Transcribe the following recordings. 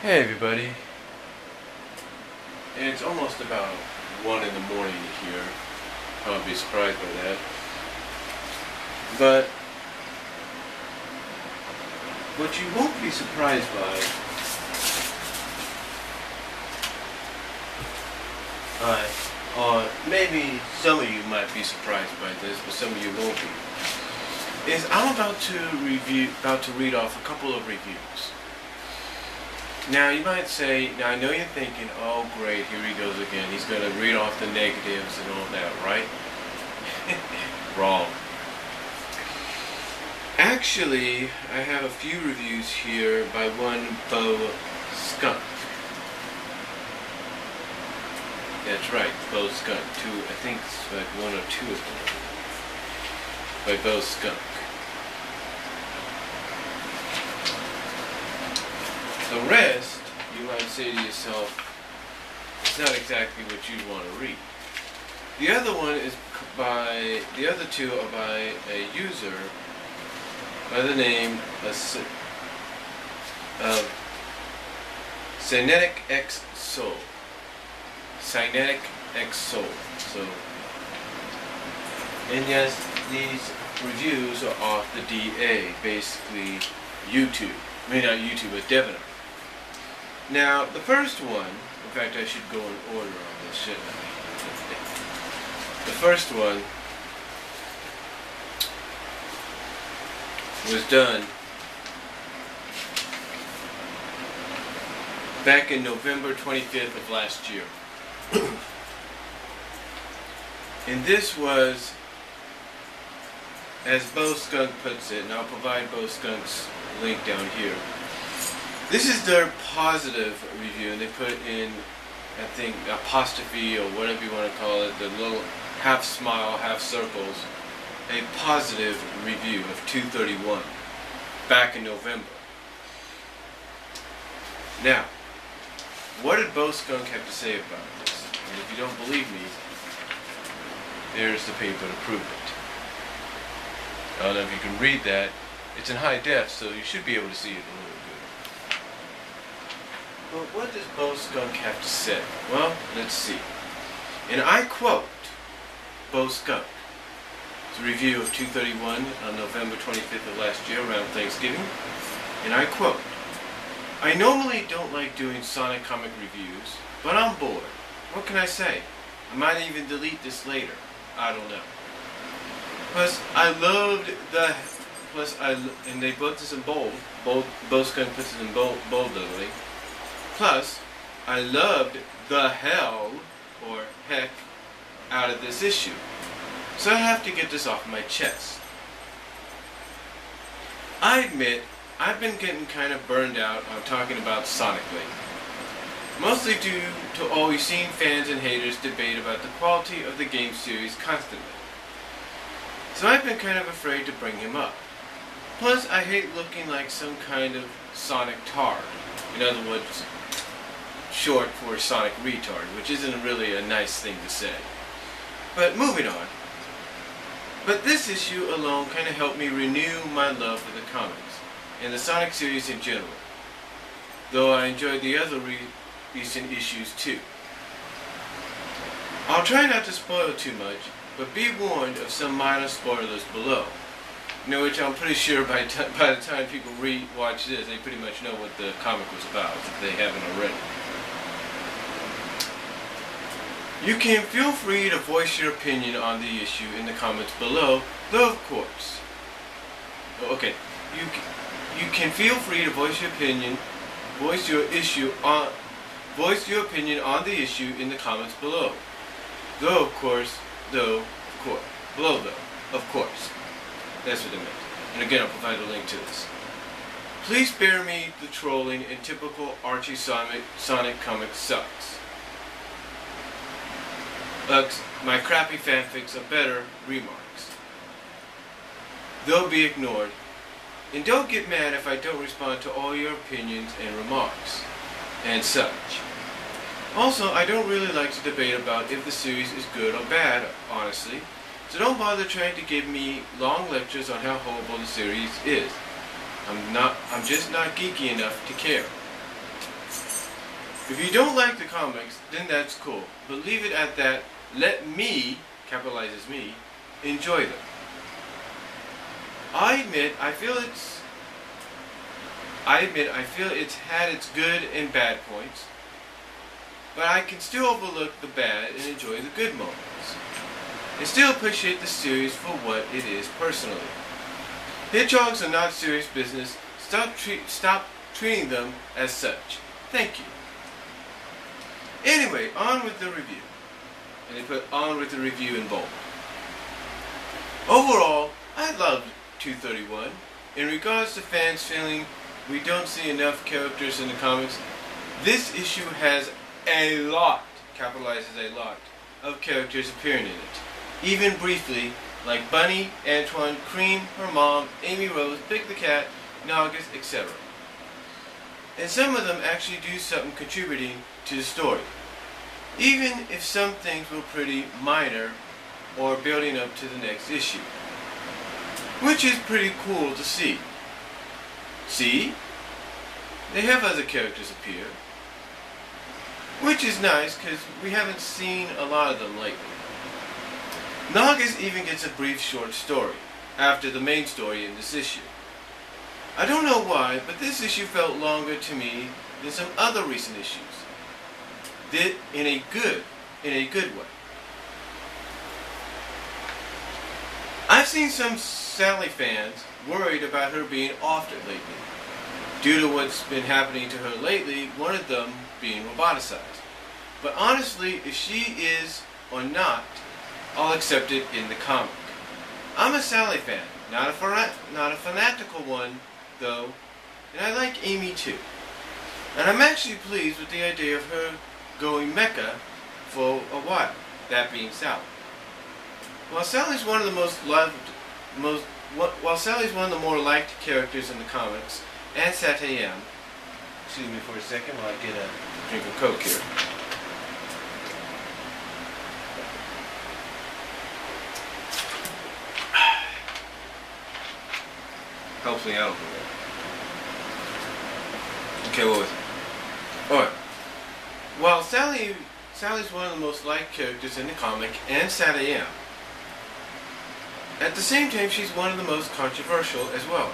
Hey everybody. It's almost about 1 in the morning here. I'll be surprised by that. But what you won't be surprised by, or maybe some of you might be surprised by this, but some of you won't be, is I'm about to read off a couple of reviews. Now you might say, now I know you're thinking, oh great, here he goes again. He's going to read off the negatives and all that, right? Wrong. Actually, I have a few reviews here by one Beau-Skunk. That's right, Beau-Skunk. I think it's like 1 or 2 of them. By Beau-Skunk. The rest, you might say to yourself, it's not exactly what you'd want to read. The other one is the other two are by a user by the name of Cynetic X Soul. Cynetic X Soul. So, and yes, these reviews are off the DA, basically YouTube. I mean, not YouTube, but Debian. Now, the first one, in fact, I should go in order on this, shouldn't I? The first one was done back in November 25th of last year. And this was, as Beau-Skunk puts it, and I'll provide Beau-Skunk's link down here. This is their positive review, and they put in, I think, apostrophe or whatever you want to call it, the little half smile, half circles, a positive review of 231 back in November. Now, what did Beau-Skunk have to say about this? And if you don't believe me, there's the paper to prove it. I don't know if you can read that. It's in high def, so you should be able to see it a little bit. Well, what does Beau-Skunk have to say? Well, let's see. And I quote Beau-Skunk. It's a review of 231 on November 25th of last year, around Thanksgiving. And I quote, "I normally don't like doing Sonic comic reviews, but I'm bored. What can I say? I might even delete this later. I don't know. Plus, and they put this in bold. Beau-Skunk puts it in bold literally. Plus, I loved the hell, or heck, out of this issue. So I have to get this off my chest. I admit, I've been getting kind of burned out on talking about Sonic lately. Mostly due to always seeing fans and haters debate about the quality of the game series constantly. So I've been kind of afraid to bring him up. Plus, I hate looking like some kind of Sonic tard. In other words, short for Sonic retard, which isn't really a nice thing to say. But moving on. But this issue alone kind of helped me renew my love for the comics, and the Sonic series in general. Though I enjoyed the other recent issues too. I'll try not to spoil too much, but be warned of some minor spoilers below. Which I'm pretty sure by the time people watch this, they pretty much know what the comic was about, if they haven't already. You can feel free to voice your opinion on the issue in the comments below, though of course. Okay, you can feel free to voice your opinion on the issue in the comments below. Though of course. That's what it meant. And again, I'll provide a link to this. Please spare me the trolling and typical Archie Sonic comic sucks. My crappy fanfics are better remarks. They'll be ignored. And don't get mad if I don't respond to all your opinions and remarks. And such. Also, I don't really like to debate about if the series is good or bad, honestly. So don't bother trying to give me long lectures on how horrible the series is. I'm just not geeky enough to care. If you don't like the comics, then that's cool. But leave it at that. Let me, capitalizes me, enjoy them. I admit I feel it's had its good and bad points, but I can still overlook the bad and enjoy the good moments. And still appreciate the series for what it is personally. Hedgehogs are not serious business. Stop treating them as such. Thank you. Anyway, on with the review. And they put on with the review in bold. Overall, I loved 231. In regards to fans feeling we don't see enough characters in the comics, this issue has a lot, capitalizes a lot, of characters appearing in it. Even briefly, like Bunny, Antoine, Cream, her mom, Amy Rose, Big the Cat, Naugus, etc. And some of them actually do something contributing to the story, even if some things were pretty minor or building up to the next issue. Which is pretty cool to see. See? They have other characters appear. Which is nice because we haven't seen a lot of them lately. Naugus even gets a brief short story after the main story in this issue. I don't know why, but this issue felt longer to me than some other recent issues. Did in a good way. I've seen some Sally fans worried about her being offed lately, due to what's been happening to her lately, one of them being roboticized. But honestly, if she is or not, I'll accept it in the comic. I'm a Sally fan, not a fanatical one, though, and I like Amy too. And I'm actually pleased with the idea of her going mecha for a while, that being Sally. While Sally's one of the more liked characters in the comics, and Satayam, excuse me for a second while I get a drink of Coke here. Helps me out a little bit. Okay, what was it? Alright. While Sally's one of the most liked characters in the comic, and Satayam, at the same time she's one of the most controversial as well.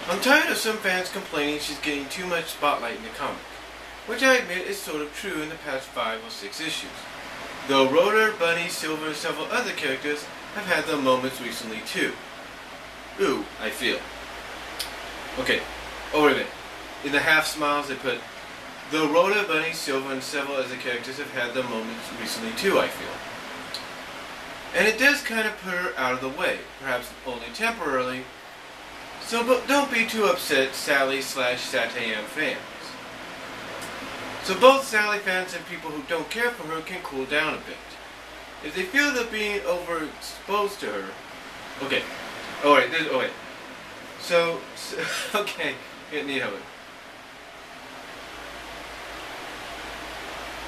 I'm tired of some fans complaining she's getting too much spotlight in the comic, which I admit is sort of true in the past 5 or 6 issues. Though Rotor, Bunny, Silver, and several other characters have had their moments recently too. Ooh, I feel. Okay, oh wait a minute. In the half smiles they put, though Rhoda, Bunny, Silver, and several other characters have had their moments recently too, I feel. And it does kind of put her out of the way, perhaps only temporarily, so don't be too upset, Sally/Satayam fans. So both Sally fans and people who don't care for her can cool down a bit. If they feel they're being overexposed to her, okay, okay, get need of it.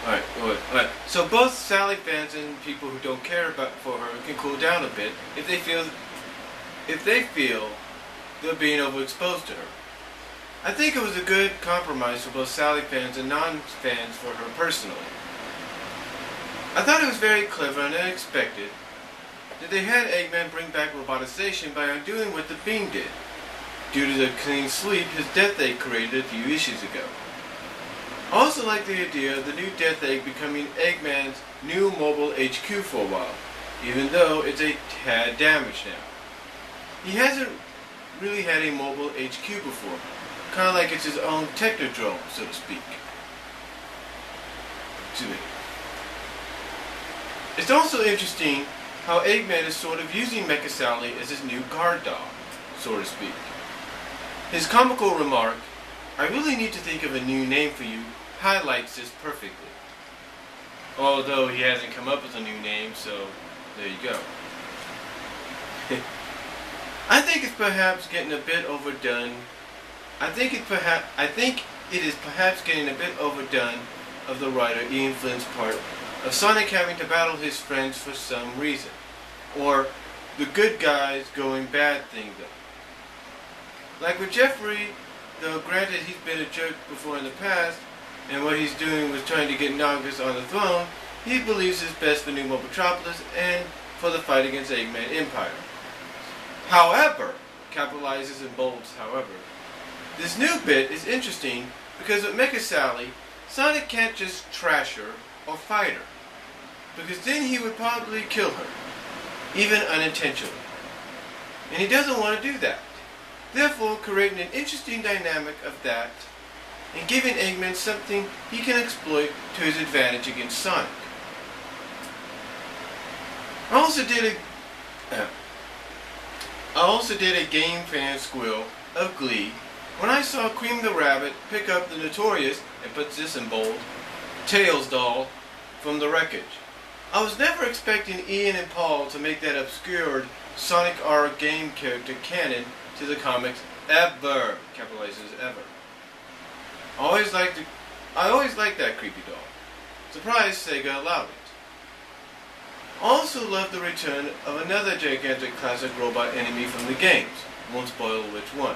Alright. So both Sally fans and people who don't care for her can cool down a bit if they feel they're being overexposed to her. I think it was a good compromise for both Sally fans and non-fans for her personally. I thought it was very clever and unexpected that they had Eggman bring back robotization by undoing what the Bean did, due to the clean sleep his Death Egg created a few issues ago. I also like the idea of the new Death Egg becoming Eggman's new mobile HQ for a while, even though it's a tad damaged now. He hasn't really had a mobile HQ before, kind of like it's his own technodrome, so to speak. Excuse me. It's also interesting how Eggman is sort of using Mecha Sally as his new guard dog, so to speak. His comical remark, "I really need to think of a new name for you," highlights this perfectly. Although he hasn't come up with a new name, so there you go. I think it's perhaps getting a bit overdone. I think it is perhaps getting a bit overdone of the writer Ian Flynn's part of Sonic having to battle his friends for some reason, or the good guys going bad thing though. Like with Jeffrey, though granted he's been a jerk before in the past, and what he's doing with trying to get Nagas on the throne, he believes is best for New World Metropolis and for the fight against Eggman Empire. However, capitalizes in bolds, however, this new bit is interesting because with Mecha Sally, Sonic can't just trash her or fight her, because then he would probably kill her, even unintentionally. And he doesn't want to do that. Therefore, creating an interesting dynamic of that and giving Eggman something he can exploit to his advantage against Sonic. I also did a game fan squeal of glee when I saw Cream the Rabbit pick up the notorious, and puts this in bold, Tails doll from the wreckage. I was never expecting Ian and Paul to make that obscured Sonic R game character canon to the comics ever, capitalizes ever. I always liked that creepy doll. Surprised Sega allowed it. Also loved the return of another gigantic classic robot enemy from the games. Won't spoil which one.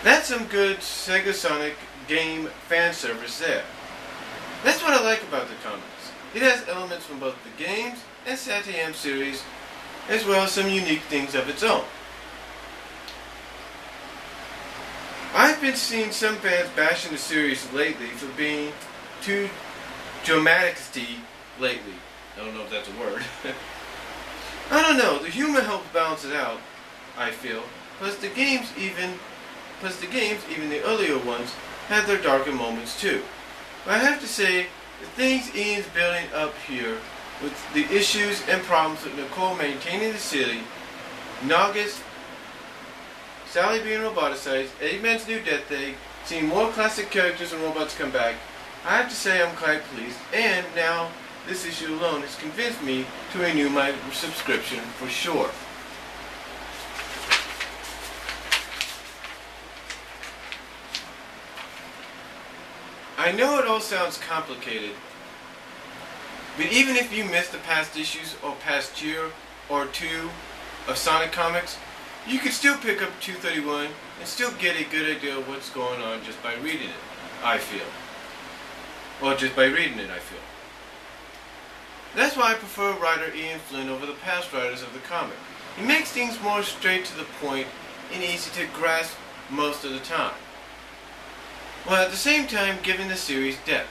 That's some good Sega Sonic game fan service there. That's what I like about the comics. It has elements from both the games and SatAM series, as well as some unique things of its own. I've been seeing some fans bashing the series lately for being too dramatic-y lately. I don't know if that's a word. I don't know, the humor helps balance it out, I feel. Plus the games, even the earlier ones, had their darker moments too. But I have to say, the things Ian's building up here, with the issues and problems with Nicole maintaining the city, Nagas, Sally being roboticized, Eggman's new death egg, seeing more classic characters and robots come back, I have to say I'm quite pleased, and now this issue alone has convinced me to renew my subscription for sure. I know it all sounds complicated, but even if you missed the past issues or past year or two of Sonic comics, you could still pick up 231 and still get a good idea of what's going on just by reading it, I feel. Or just by reading it, I feel. That's why I prefer writer Ian Flynn over the past writers of the comic. He makes things more straight to the point and easy to grasp most of the time, while at the same time giving the series depth,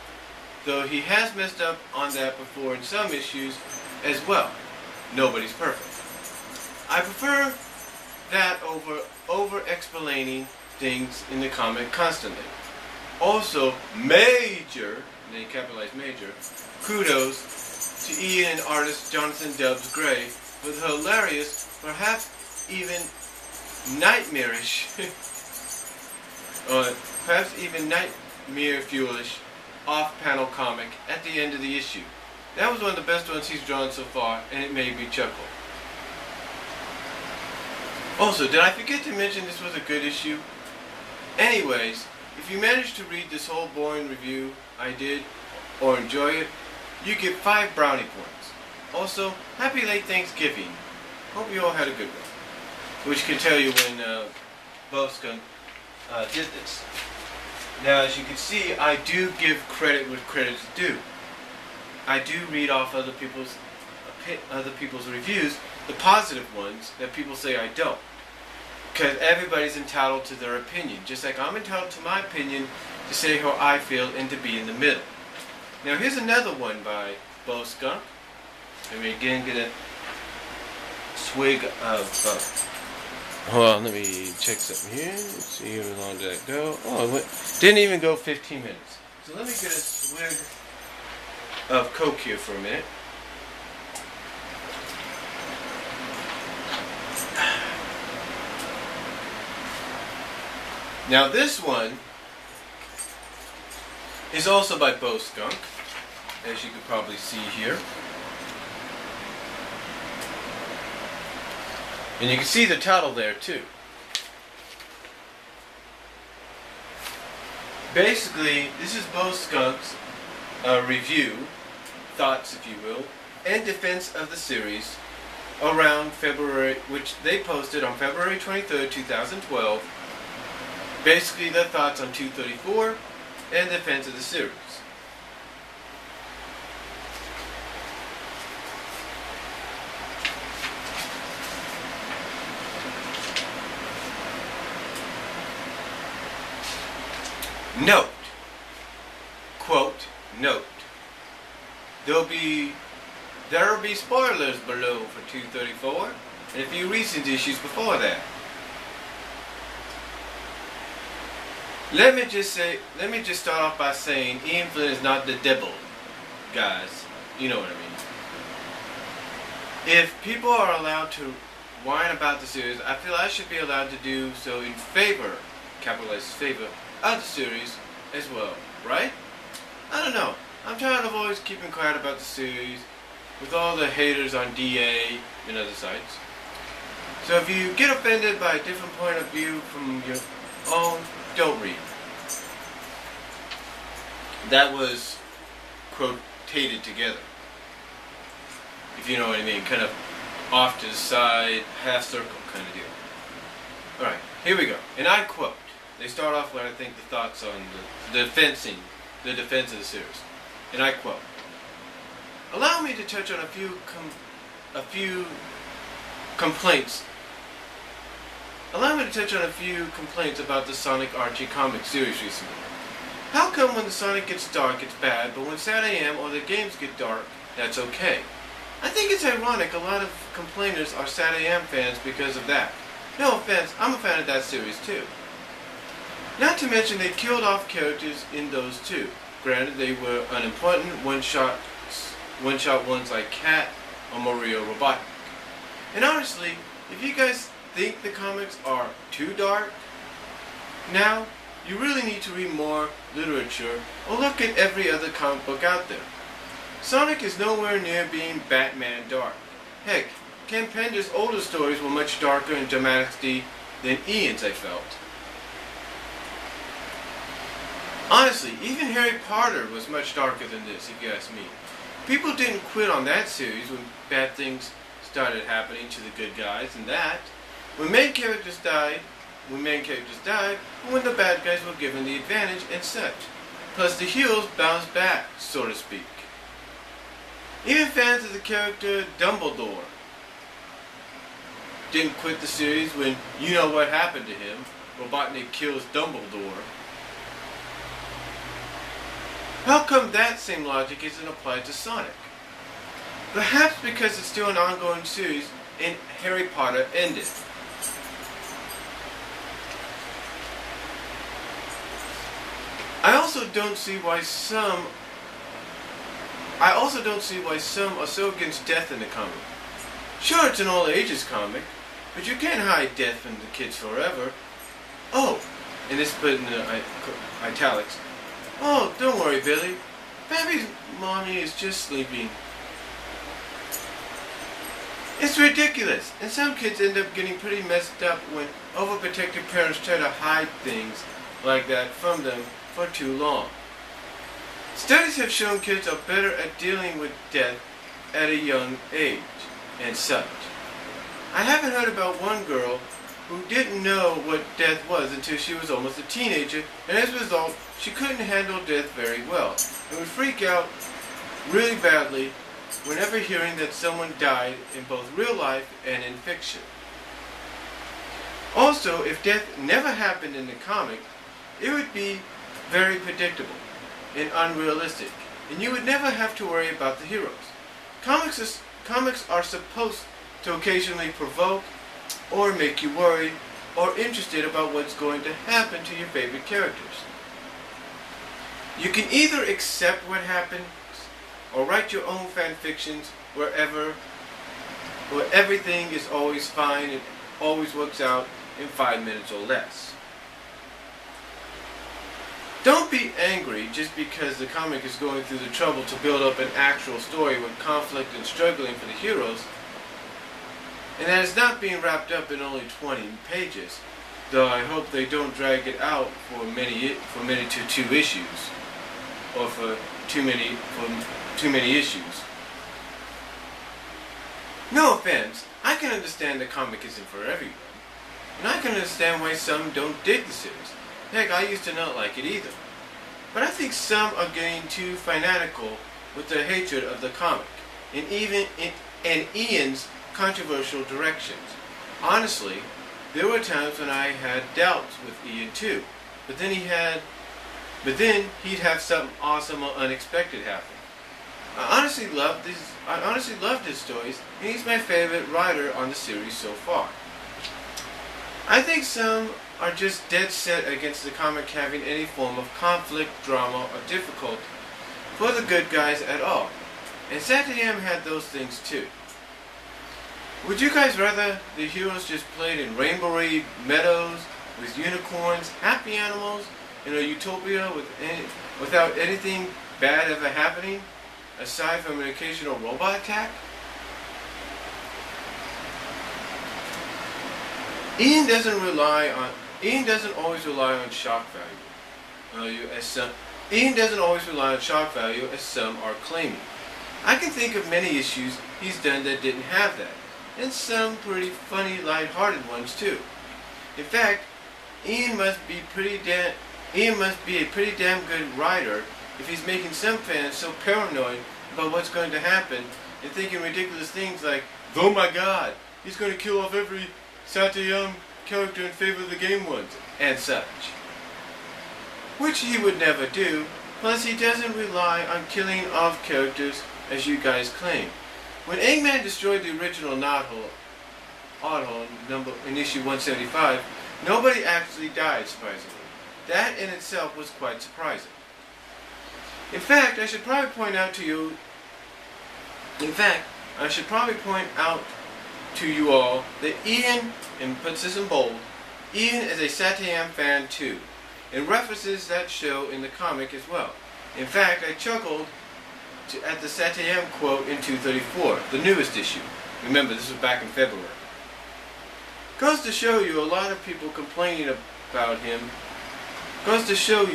though he has messed up on that before in some issues as well. Nobody's perfect. I prefer that over explaining things in the comic constantly. Also, major, and they capitalize major, kudos to Ian and artist Jonathan Dubs Gray for the hilarious, perhaps even nightmarish, or perhaps even nightmare-fuelish off-panel comic at the end of the issue. That was one of the best ones he's drawn so far, and it made me chuckle. Also, did I forget to mention this was a good issue? Anyways, if you managed to read this whole boring review I did, or enjoy it, you get 5 brownie points. Also, happy late Thanksgiving. Hope you all had a good one. Which can tell you when Beau-Skunk did this. Now, as you can see, I do give credit where credit's due. I do read off other people's reviews, the positive ones that people say I don't. Because everybody's entitled to their opinion, just like I'm entitled to my opinion to say how I feel and to be in the middle. Now here's another one by Beau-Skunk. Let me again get a swig of... hold on, let me check something here. Let's see how long did that go. Oh, it didn't even go 15 minutes. So let me get a swig of Coke here for a minute. Now this one is also by Beau-Skunk, as you can probably see here. And you can see the title there too. Basically, this is Beau-Skunk's review, thoughts if you will, and defense of the series around February, which they posted on February 23rd, 2012, Basically, their thoughts on 234 and the fans of the series. Note, quote, note, there'll be spoilers below for 234 and a few recent issues before that. Let me just start off by saying Ian Flynn is not the devil, guys. You know what I mean. If people are allowed to whine about the series, I feel I should be allowed to do so in favor, capitalized favor, of the series as well, right? I don't know. I'm tired of always keeping quiet about the series with all the haters on DA and other sites. So if you get offended by a different point of view from your own, don't read. That was quotated together, if you know what I mean, kind of off to the side, half circle kind of deal. Alright, here we go. And I quote. They start off with, I think, the thoughts on the defense of the series. And I quote, allow me to touch on a few complaints. Allow me to touch on a few complaints about the Sonic Archie comic series recently. How come when the Sonic gets dark it's bad, but when Sad AM or the games get dark, that's okay? I think it's ironic a lot of complainers are Sad AM fans because of that. No offense, I'm a fan of that series too. Not to mention they killed off characters in those too. Granted, they were unimportant one-shot ones like Cat or Mario Robotnik. And honestly, if you guys think the comics are too dark, now you really need to read more literature or look at every other comic book out there. Sonic is nowhere near being Batman dark. Heck, Ken Pender's older stories were much darker in dramaticity than Ian's, I felt. Honestly, even Harry Potter was much darker than this, if you ask me. People didn't quit on that series when bad things started happening to the good guys, and that, when main characters died, and when the bad guys were given the advantage and such. Plus the heroes bounced back, so to speak. Even fans of the character Dumbledore didn't quit the series when you know what happened to him. Robotnik kills Dumbledore. How come that same logic isn't applied to Sonic? Perhaps because it's still an ongoing series and Harry Potter ended. I also don't see why some are so against death in the comic. Sure, it's an all ages comic, but you can't hide death from the kids forever. Oh, and this put in the italics. Oh, don't worry, Billy. Baby's mommy is just sleeping. It's ridiculous, and some kids end up getting pretty messed up when overprotective parents try to hide things like that from them for too long. Studies have shown kids are better at dealing with death at a young age, and such. I haven't heard about one girl who didn't know what death was until she was almost a teenager, and as a result, she couldn't handle death very well, and would freak out really badly whenever hearing that someone died in both real life and in fiction. Also, if death never happened in the comic, it would be very predictable and unrealistic, and you would never have to worry about the heroes. Comics are supposed to occasionally provoke or make you worry or interested about what's going to happen to your favorite characters. You can either accept what happens or write your own fan fictions where everything is always fine and always works out in 5 minutes or less. Don't be angry just because the comic is going through the trouble to build up an actual story with conflict and struggling for the heroes, and that is not being wrapped up in only 20 pages, though I hope they don't drag it out for many to 2 issues, or for too many issues. No offense, I can understand the comic isn't for everyone, and I can understand why some don't dig the series. Heck, I used to not like it either. But I think some are getting too fanatical with their hatred of the comic, and Ian's controversial directions. Honestly, there were times when I had doubts with Ian too, but then he'd have something awesome or unexpected happen. I honestly loved his stories, and he's my favorite writer on the series so far. I think some are just dead set against the comic having any form of conflict, drama, or difficulty for the good guys at all. And Saturday M had those things too. Would you guys rather the heroes just played in rainbowy meadows with unicorns, happy animals, in a utopia without anything bad ever happening, aside from an occasional robot attack? Ian doesn't always rely on shock value, as some are claiming. I can think of many issues he's done that didn't have that, and some pretty funny, light-hearted ones too. In fact, Ian must be a pretty damn good writer if he's making some fans so paranoid about what's going to happen and thinking ridiculous things like, "Oh my God, he's going to kill off every Satyam character in favor of the game ones," and such. Which he would never do, plus he doesn't rely on killing off characters as you guys claim. When Eggman destroyed the original Knothole in issue 175, nobody actually died, surprisingly. That in itself was quite surprising. In fact, I should probably point out to you all that Ian, and puts this in bold, Ian is a Satyam fan too, and references that show in the comic as well. In fact, I chuckled at the Satyam quote in 234, the newest issue. Remember, this was back in February. Goes to show you a lot of people complaining about him. Goes to show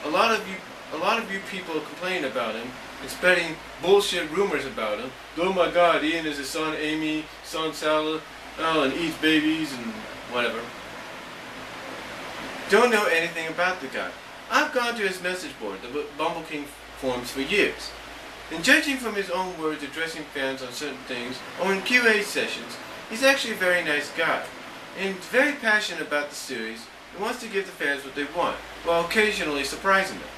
a lot of you people complaining about him and spreading bullshit rumors about him. Oh my God, Ian is his son Amy, son Sally, and eats babies and whatever. Don't know anything about the guy. I've gone to his message board, the Bumble King forums, for years. And judging from his own words addressing fans on certain things, or in QA sessions, he's actually a very nice guy. And very passionate about the series, and wants to give the fans what they want, while occasionally surprising them.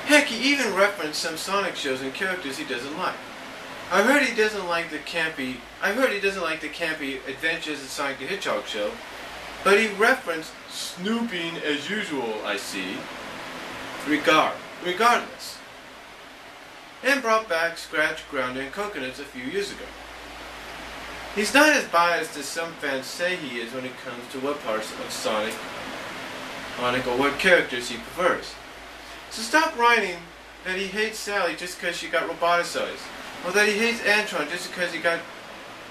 Heck, he even referenced some Sonic shows and characters he doesn't like. I heard he doesn't like the campy Adventures of Sonic the Hedgehog show, but he referenced snooping as usual, I see, regardless. And brought back Scratch, Grounder, and Coconuts a few years ago. He's not as biased as some fans say he is when it comes to what parts of Sonic or what characters he prefers. So stop writing that he hates Sally just because she got roboticized, or that he hates Antron just because he got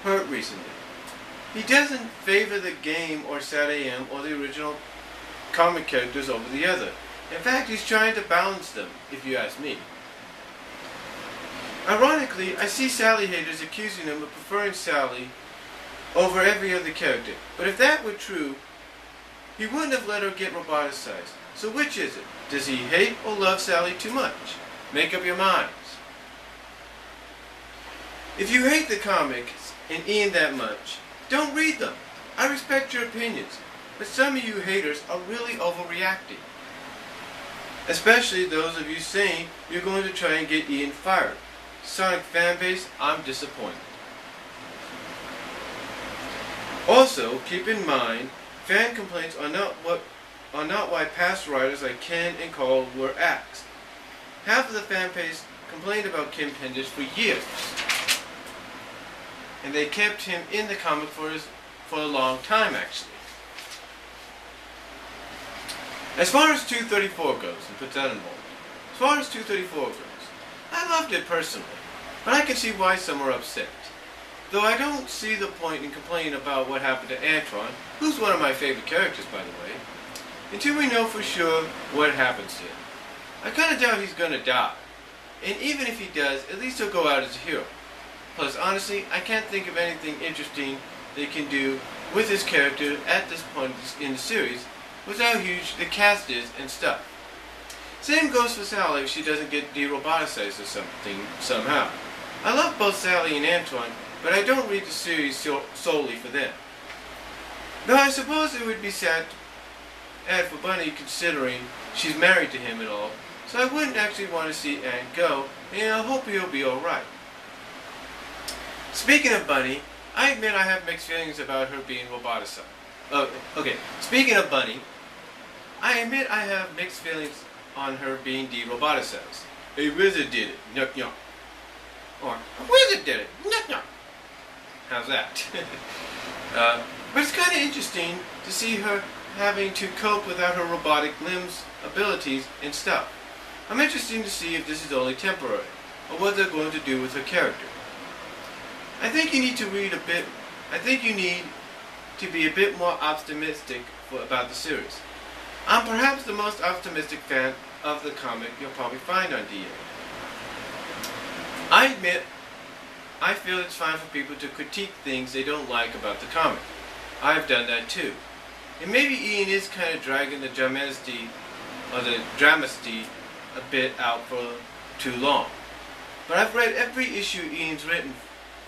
hurt recently. He doesn't favor the game or SatAM or the original comic characters over the other. In fact, he's trying to balance them, if you ask me. Ironically, I see Sally haters accusing him of preferring Sally over every other character. But if that were true, he wouldn't have let her get roboticized. So which is it? Does he hate or love Sally too much? Make up your minds. If you hate the comics and Ian that much, don't read them. I respect your opinions, but some of you haters are really overreacting. Especially those of you saying you're going to try and get Ian fired. Sonic fanbase, I'm disappointed. Also, keep in mind, fan complaints are not why past writers like Ken and Cole were axed. Half of the fan base complained about Kim Penders for years, and they kept him in the comic for a long time, actually. As far as 234 goes, and put that in bold. As far as 234 goes, I loved it personally, but I can see why some are upset. Though I don't see the point in complaining about what happened to Antron, who's one of my favorite characters, by the way, until we know for sure what happens to him. I kind of doubt he's going to die, and even if he does, at least he'll go out as a hero. Plus, honestly, I can't think of anything interesting they can do with his character at this point in the series was how huge the cast is and stuff. Same goes for Sally if she doesn't get de-roboticized or something somehow. I love both Sally and Antoine, but I don't read the series solely for them. Though I suppose it would be sad to add for Bunny considering she's married to him and all, so I wouldn't actually want to see Anne go, and I hope he'll be alright. Speaking of Bunny, I admit I have mixed feelings about her being roboticized. Speaking of Bunny, I admit I have mixed feelings on her being de-roboticized. A wizard did it, nyuk nyuk. Or, a wizard did it, nyuk nyuk. How's that? But it's kind of interesting to see her having to cope without her robotic limbs, abilities, and stuff. I'm interested to see if this is only temporary, or what they're going to do with her character. I think you need to be a bit more optimistic about the series. I'm perhaps the most optimistic fan of the comic you'll probably find on DA. I admit, I feel it's fine for people to critique things they don't like about the comic. I've done that too. And maybe Ian is kind of dragging the dramacity a bit out for too long. But I've read every issue Ian's written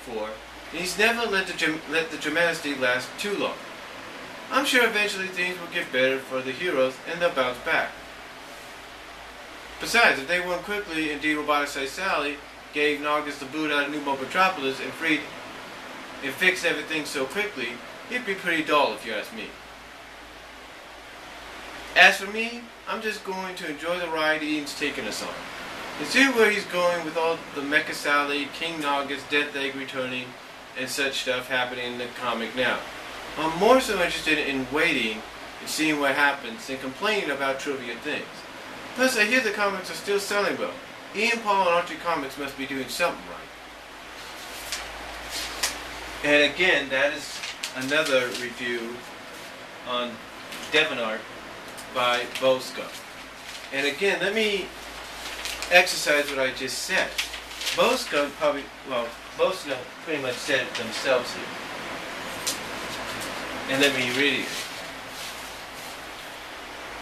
for, and he's never let the dramacity last too long. I'm sure eventually things will get better for the heroes and they'll bounce back. Besides, if they went quickly and de-roboticized Sally, gave Nargis the boot out of New Metropolis and fixed everything so quickly, it'd be pretty dull if you ask me. As for me, I'm just going to enjoy the ride Ian's taking us on, and see where he's going with all the Mecha Sally, King Nargis, Death Egg returning, and such stuff happening in the comic now. I'm more so interested in waiting and seeing what happens than complaining about trivia things. Plus, I hear the comics are still selling well. Ian, Paul, and Archie Comics must be doing something right. And again, that is another review on Devon Art by Beau-Skunk. And again, let me exercise what I just said. Beau-Skunk pretty much said it themselves here. And let me read it.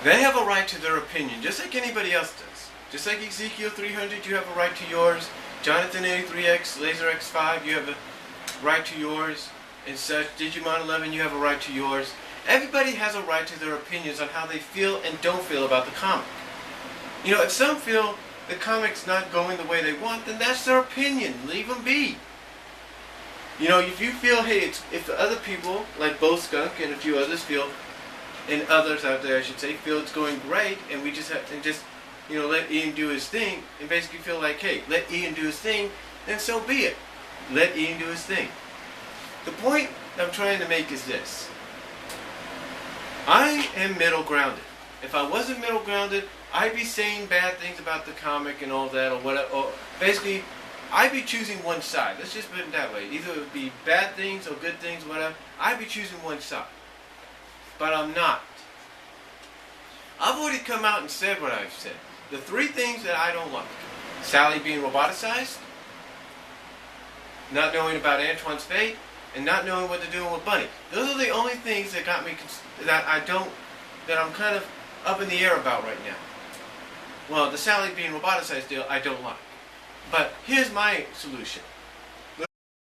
They have a right to their opinion, just like anybody else does. Just like Ezekiel 300, you have a right to yours. Jonathan 83X, Laser X5, you have a right to yours. And such. Digimon 11, you have a right to yours. Everybody has a right to their opinions on how they feel and don't feel about the comic. You know, if some feel the comic's not going the way they want, then that's their opinion. Leave them be. You know, if you feel, hey, if the other people, like Beau-Skunk and a few others feel, and others out there, I should say, feel it's going great, and we just have to let Ian do his thing, and basically feel like, hey, let Ian do his thing, then so be it. Let Ian do his thing. The point I'm trying to make is this. I am middle grounded. If I wasn't middle grounded, I'd be saying bad things about the comic and all that, or basically, I'd be choosing one side. Let's just put it that way. Either it would be bad things or good things, whatever. I'd be choosing one side. But I'm not. I've already come out and said what I've said. The three things that I don't like. Sally being roboticized, not knowing about Antoine's fate, and not knowing what they're doing with Bunny. Those are the only things that got me, that I'm kind of up in the air about right now. Well, the Sally being roboticized deal, I don't like. But here's my solution.